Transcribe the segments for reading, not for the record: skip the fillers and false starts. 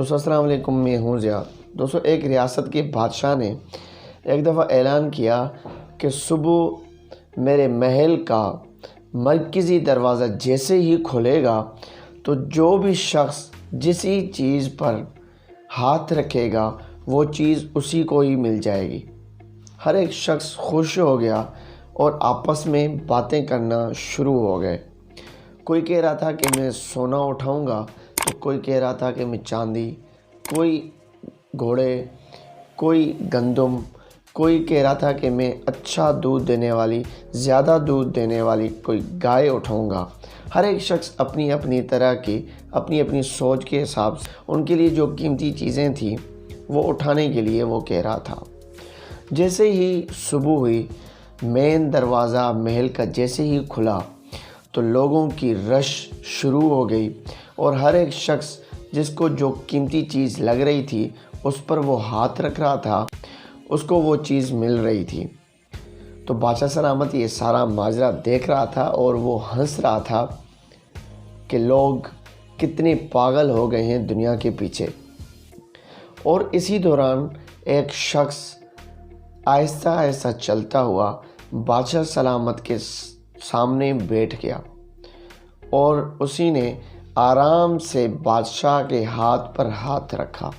دوستو السلام علیکم، میں ہوں زیاد۔ دوستو ایک ریاست کے بادشاہ نے ایک دفعہ اعلان کیا کہ صبح میرے محل کا مرکزی دروازہ جیسے ہی کھلے گا تو جو بھی شخص جسی چیز پر ہاتھ رکھے گا وہ چیز اسی کو ہی مل جائے گی۔ ہر ایک شخص خوش ہو گیا اور آپس میں باتیں کرنا شروع ہو گئے۔ کوئی کہہ رہا تھا کہ میں سونا اٹھاؤں گا، تو کوئی کہہ رہا تھا کہ میں چاندی، کوئی گھوڑے، کوئی گندم، کوئی کہہ رہا تھا کہ میں اچھا دودھ دینے والی، زیادہ دودھ دینے والی کوئی گائے اٹھاؤں گا۔ ہر ایک شخص اپنی اپنی طرح کی اپنی اپنی سوچ کے حساب سے ان کے لیے جو قیمتی چیزیں تھیں وہ اٹھانے کے لیے وہ کہہ رہا تھا۔ جیسے ہی صبح ہوئی، مین دروازہ محل کا جیسے ہی کھلا تو لوگوں کی رش شروع ہو گئی اور ہر ایک شخص جس کو جو قیمتی چیز لگ رہی تھی اس پر وہ ہاتھ رکھ رہا تھا، اس کو وہ چیز مل رہی تھی۔ تو بادشاہ سلامت یہ سارا ماجرا دیکھ رہا تھا اور وہ ہنس رہا تھا کہ لوگ کتنے پاگل ہو گئے ہیں دنیا کے پیچھے۔ اور اسی دوران ایک شخص آہستہ آہستہ چلتا ہوا بادشاہ سلامت کے سامنے بیٹھ گیا اور اسی نے آرام سے بادشاہ کے ہاتھ پر ہاتھ رکھا۔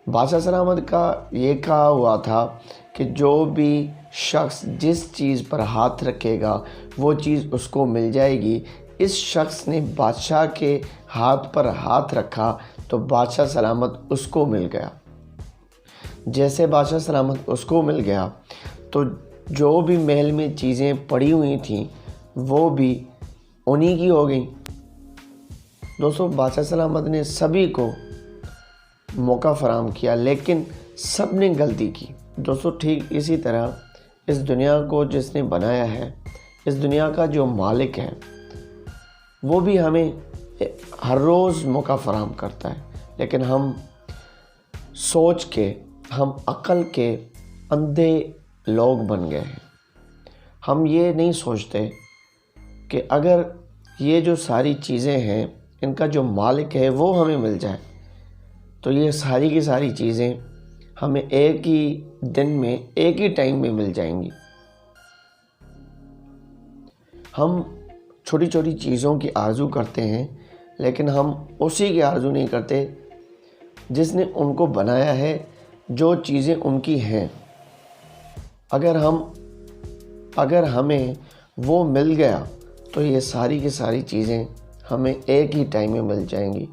بادشاہ سلامت کا یہ کہا ہوا تھا کہ جو بھی شخص جس چیز پر ہاتھ رکھے گا وہ چیز اس کو مل جائے گی۔ اس شخص نے بادشاہ کے ہاتھ پر ہاتھ رکھا تو بادشاہ سلامت اس کو مل گیا۔ جیسے بادشاہ سلامت اس کو مل گیا تو جو بھی محل میں چیزیں پڑی ہوئی تھیں وہ بھی انہی کی ہو گئیں۔ دوستو بادشاہ سلامت نے سبھی کو موقع فراہم کیا لیکن سب نے غلطی کی۔ دوستو ٹھیک اسی طرح اس دنیا کو جس نے بنایا ہے، اس دنیا کا جو مالک ہے، وہ بھی ہمیں ہر روز موقع فراہم کرتا ہے، لیکن ہم سوچ کے، ہم عقل کے اندھے لوگ بن گئے ہیں۔ ہم یہ نہیں سوچتے کہ اگر یہ جو ساری چیزیں ہیں ان کا جو مالک ہے وہ ہمیں مل جائے تو یہ ساری کی ساری چیزیں ہمیں ایک ہی دن میں ایک ہی ٹائم میں مل جائیں گی۔ ہم چھوٹی چھوٹی چیزوں کی آرزو کرتے ہیں لیکن ہم اسی کی آرزو نہیں کرتے جس نے ان کو بنایا ہے، جو چیزیں ان کی ہیں۔ اگر ہمیں وہ مل گیا تو یہ ساری کی ساری چیزیں ہمیں ایک ہی ٹائم میں مل جائیں گی۔